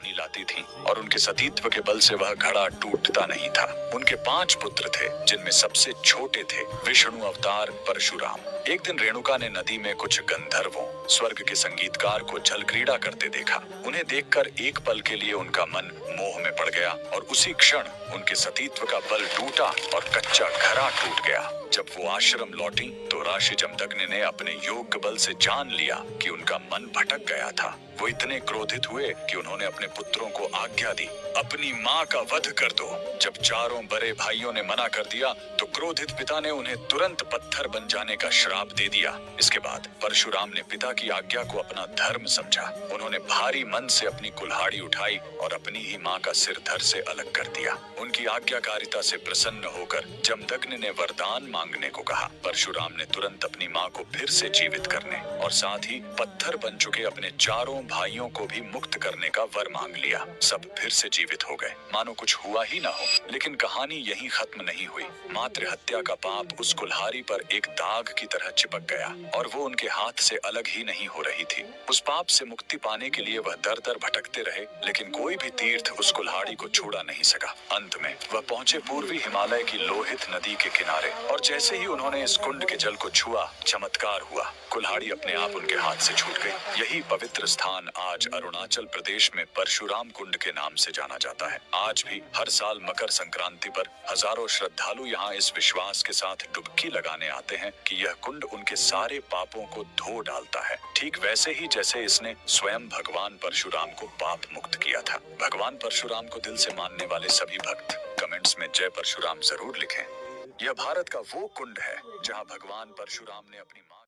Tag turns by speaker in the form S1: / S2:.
S1: पानी लाती थीं और उनके सतीत्व के बल से वह घड़ा टूटता नहीं था। उनके 5 पुत्र थे, जिनमें सबसे छोटे थे विष्णु अवतार परशुराम। एक दिन रेणुका ने नदी में कुछ गंधर्वों, स्वर्ग के संगीतकार को जल क्रीड़ा करते देखा। उन्हें देखकर एक पल के लिए उनका मन मोह में पड़ गया और उसी क्षण उनके सतीत्व का बल टूटा और कच्चा घड़ा टूट गया। जब वो आश्रम लौटी तो राशि जमदग्नि ने अपने योग बल से जान लिया कि उनका मन भटक गया था। वो इतने क्रोधित हुए कि उन्होंने अपने पुत्रों को आज्ञा दी, अपनी माँ का वध कर दो। जब चारों बड़े भाइयों ने मना कर दिया तो क्रोधित पिता ने उन्हें तुरंत पत्थर बन जाने का श्राप दे दिया। इसके बाद परशुराम ने पिता की आज्ञा को अपना धर्म समझा। उन्होंने भारी मन से अपनी कुल्हाड़ी उठाई और अपनी ही माँ का सिर धड़ से अलग कर दिया। उनकी आज्ञाकारिता से प्रसन्न होकर जमदग्नि ने वरदान मांगने को कहा। परशुराम ने तुरंत अपनी माँ को फिर से जीवित करने और साथ ही पत्थर बन चुके अपने चारों भाइयों को भी मुक्त करने का वर मांग लिया। सब फिर से जीवित हो गए, मानो कुछ हुआ ही ना हो। लेकिन कहानी यहीं खत्म नहीं हुई। मातृ हत्या का पाप उस कुल्हाड़ी पर एक दाग की तरह चिपक गया और वो उनके हाथ से अलग ही नहीं हो रही थी। उस पाप से मुक्ति पाने के लिए वह दर दर भटकते रहे, लेकिन कोई भी तीर्थ उस कुल्हाड़ी को छुड़ा नहीं सका। अंत में वह पहुंचे पूर्वी हिमालय की लोहित नदी के किनारे और जैसे ही उन्होंने इस कुंड के जल को छुआ, चमत्कार हुआ। कुल्हाड़ी अपने आप उनके हाथ से छूट गई। यही पवित्र स्थान आज अरुणाचल प्रदेश में परशुराम कुंड के नाम से जाना जाता है। आज भी हर साल मकर संक्रांति पर हजारों श्रद्धालु यहाँ इस विश्वास के साथ डुबकी लगाने आते हैं कि यह कुंड उनके सारे पापों को धो डालता है, ठीक वैसे ही जैसे इसने स्वयं भगवान परशुराम को पाप मुक्त किया था। भगवान परशुराम को दिल से मानने वाले सभी भक्त कमेंट्स में जय परशुराम जरूर लिखें। यह भारत का वो कुंड है जहाँ भगवान परशुराम ने अपनी मां